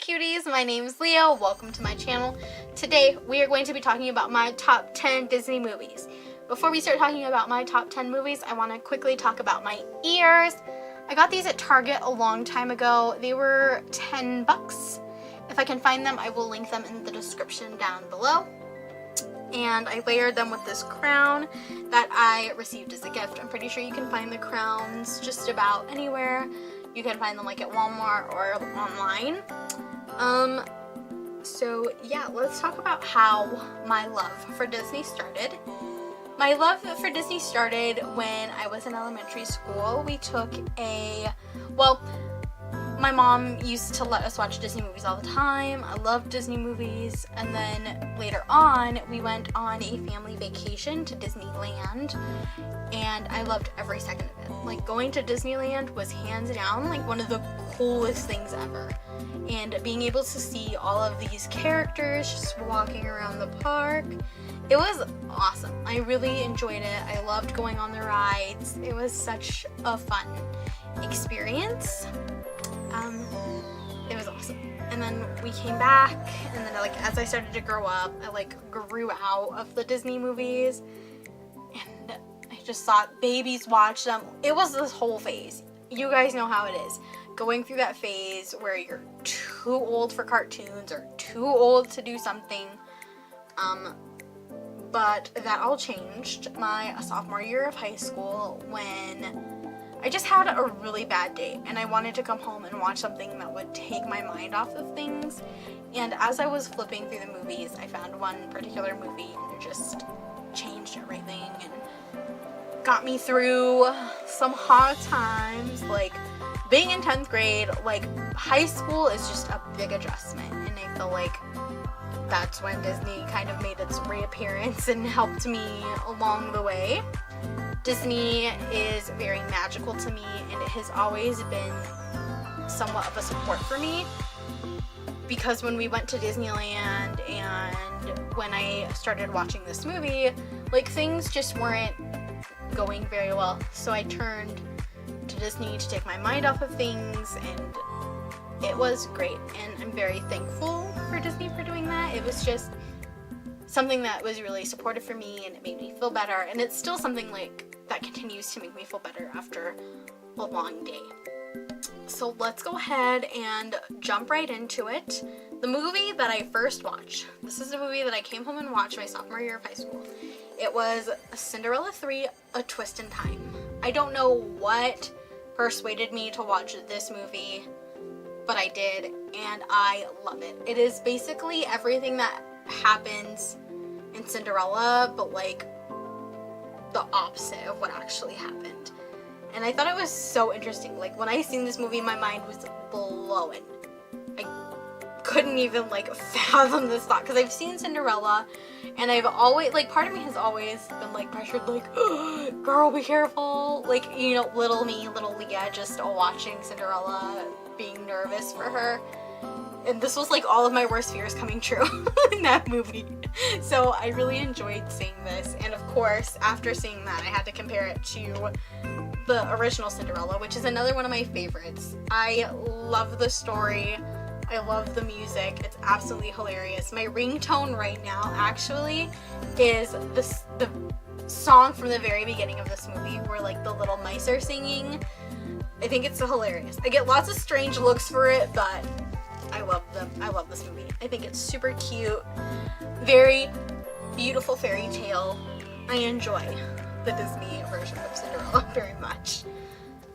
cuties, my name is Leah. Welcome to my channel. Today we are going to be talking about my top 10 Disney movies. Before we start talking about my top 10 movies, I want to quickly talk about my ears. I got these at Target a long time ago. They were 10 bucks. If I can find them, I will link them in the description down below. And I layered them with this crown that I received as a gift. I'm pretty sure you can find the crowns just about anywhere. You can find them like at Walmart or online. So yeah, let's talk about how my love for Disney started. My love for Disney started when I was in elementary school. We took my mom used to let us watch Disney movies all the time. I loved Disney movies. And then later on, we went on a family vacation to Disneyland. And I loved every second of it. Like, going to Disneyland was hands down like one of the coolest things ever. And being able to see all of these characters just walking around the park, it was awesome. I really enjoyed it. I loved going on the rides. It was such a fun experience. It was awesome. And then we came back, and then as I started to grow up, I grew out of the Disney movies, and I just thought babies watch them. It was this whole phase. You guys know how it is. Going through that phase where you're too old for cartoons or too old to do something. But that all changed my sophomore year of high school when I just had a really bad day and I wanted to come home and watch something that would take my mind off of things. And as I was flipping through the movies, I found one particular movie and it just changed everything and got me through some hard times. Like, being in 10th grade, high school is just a big adjustment, and I feel like that's when Disney kind of made its reappearance and helped me along the way. Disney is very magical to me, and it has always been somewhat of a support for me, because when we went to Disneyland and when I started watching this movie, things just weren't going very well. So I turned to Disney to take my mind off of things, and it was great, and I'm very thankful for Disney for doing that. It was just something that was really supportive for me, and it made me feel better, and it's still something that continues to make me feel better after a long day. So let's go ahead and jump right into it. The movie that I first watched, this is a movie that I came home and watched my sophomore year of high school. It was Cinderella 3, A Twist in Time. I don't know what persuaded me to watch this movie, but I did, and I love it. It is basically everything that happens in Cinderella, but the opposite of what actually happened. And I thought it was so interesting. When I seen this movie, my mind was blowing. I couldn't even fathom this thought, because I've seen Cinderella, and I've always part of me has always been pressured, girl, be careful, little me, little Leah, just watching Cinderella, being nervous for her. And this was all of my worst fears coming true in that movie. So I really enjoyed seeing this. And of course, after seeing that, I had to compare it to the original Cinderella, which is another one of my favorites. I love the story. I love the music. It's absolutely hilarious. My ringtone right now actually is the song from the very beginning of this movie where the little mice are singing. I think it's so hilarious. I get lots of strange looks for it, but I love them. I love this movie. I think it's super cute. Very beautiful fairy tale. I enjoy the Disney version of Cinderella very much.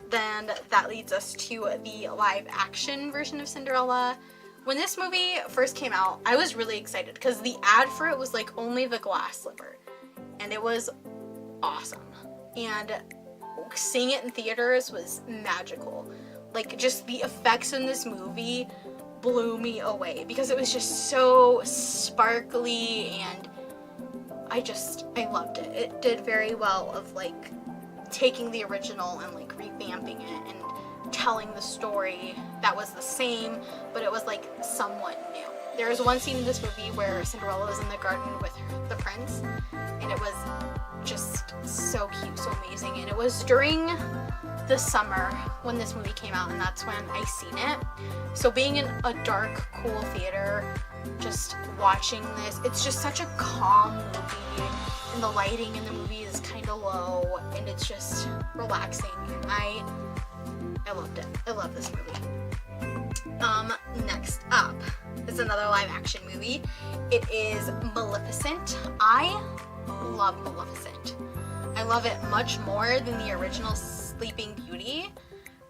Then that leads us to the live action version of Cinderella. When this movie first came out, I was really excited because the ad for it was only the glass slipper. And it was awesome. And seeing it in theaters was magical. Just the effects in this movie blew me away because it was just so sparkly, and I loved it. It did very well of taking the original and revamping it and telling the story that was the same, but it was somewhat new. There was one scene in this movie where Cinderella was in the garden with the prince, and it was just so cute, so amazing. And it was during this summer when this movie came out, and that's when I seen it. So being in a dark, cool theater, just watching this, it's just such a calm movie, and the lighting in the movie is kind of low, and it's just relaxing. I loved it. I love this movie. Next up is another live action movie. It is Maleficent. I love Maleficent. I love it much more than the original Sleeping Beauty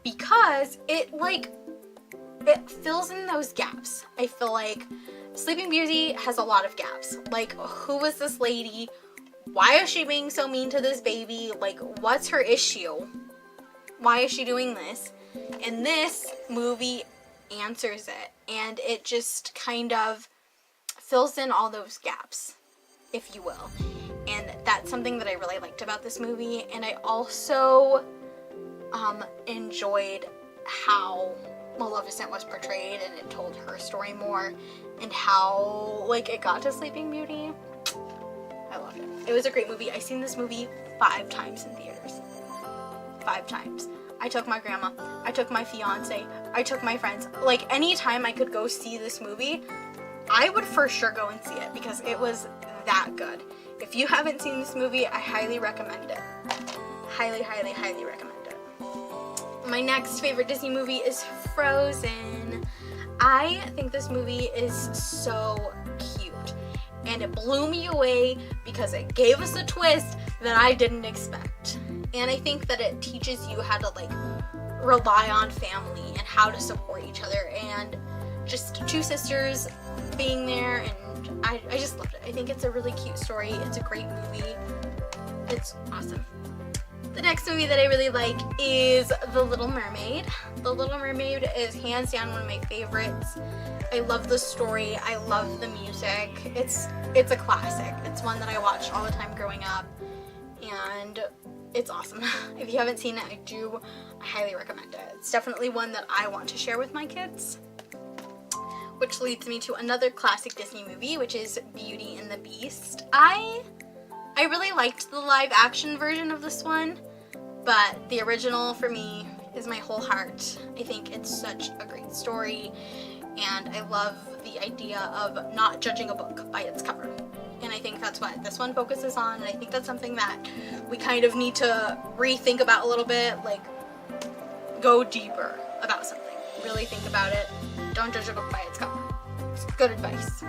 because it fills in those gaps. I feel like Sleeping Beauty has a lot of gaps. Like, who is this lady? Why is she being so mean to this baby? Like, what's her issue? Why is she doing this? And this movie answers it, and it just kind of fills in all those gaps, if you will. And that's something that I really liked about this movie. And I also enjoyed how Maleficent was portrayed, and it told her story more, and how it got to Sleeping Beauty. I loved it. It was a great movie. I seen this movie 5 times in theaters. 5 times. I took my grandma, I took my fiance, I took my friends. Anytime I could go see this movie, I would for sure go and see it because it was that good. If you haven't seen this movie, I highly recommend it. Highly, highly, highly recommend it. My next favorite Disney movie is Frozen. I think this movie is so cute, and it blew me away because it gave us a twist that I didn't expect. And I think that it teaches you how to rely on family and how to support each other, and just 2 sisters being there, and I just loved it. I think it's a really cute story. It's a great movie. It's awesome. The next movie that I really like is The Little Mermaid. The Little Mermaid is hands down one of my favorites. I love the story. I love the music. It's a classic. It's one that I watched all the time growing up, and it's awesome. If you haven't seen it, I highly recommend it. It's definitely one that I want to share with my kids. Which leads me to another classic Disney movie, which is Beauty and the Beast. I really liked the live action version of this one, but the original for me is my whole heart. I think it's such a great story, and I love the idea of not judging a book by its cover. And I think that's what this one focuses on, and I think that's something that we kind of need to rethink about a little bit, go deeper about something. Really think about it. Don't judge a book by its cover. It's good advice.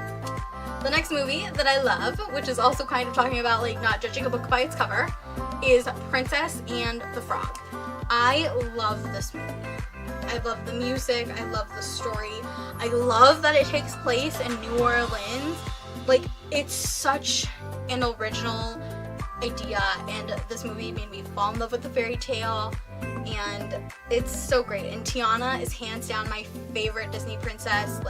The next movie that I love, which is also kind of talking about not judging a book by its cover, is Princess and the Frog. I love this movie. I love the music. I love the story. I love that it takes place in New Orleans. It's such an original idea, and this movie made me fall in love with the fairy tale, and it's so great. And Tiana is hands down my favorite Disney princess.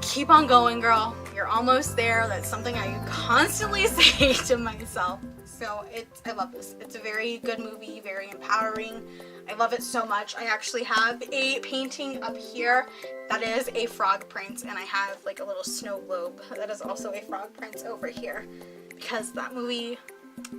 Keep on going, girl. You're almost there. That's something I constantly say to myself. So I love this. It's a very good movie, very empowering. I love it so much. I actually have a painting up here that is a frog prince, and I have a little snow globe that is also a frog prince over here because that movie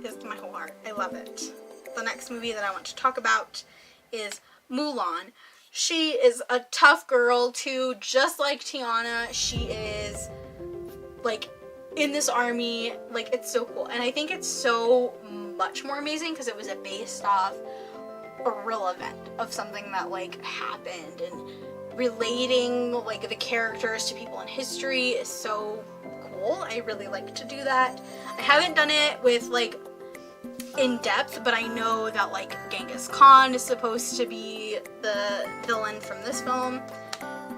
is my whole heart. I love it. The next movie that I want to talk about is Mulan. She is a tough girl too, just like Tiana. She is in this army. It's so cool, and I think it's so much more amazing because it was based off a real event of something that happened, and relating the characters to people in history is so cool. I really like to do that. I haven't done it with in depth, but I know that Genghis Khan is supposed to be the villain from this film,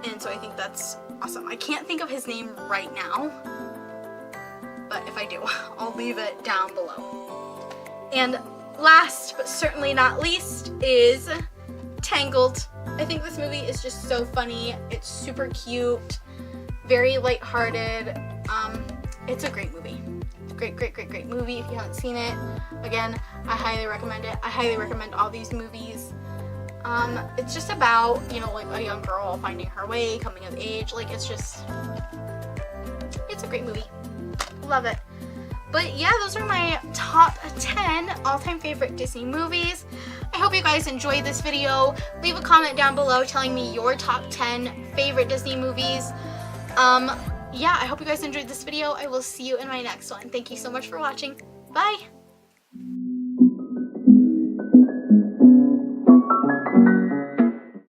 and so I think that's awesome. I can't think of his name right now, but if I do, I'll leave it down below. And last but certainly not least is Tangled. I think this movie is just so funny. It's super cute, very lighthearted. It's a great movie. Great movie. If you haven't seen it, again, I highly recommend it. I highly recommend all these movies. It's just about, a young girl finding her way, coming of age. It's a great movie. Love it. But yeah, those are my top 10 all-time favorite Disney movies. I hope you guys enjoyed this video. Leave a comment down below telling me your top 10 favorite Disney movies. Yeah, I hope you guys enjoyed this video. I will see you in my next one. Thank you so much for watching. Bye!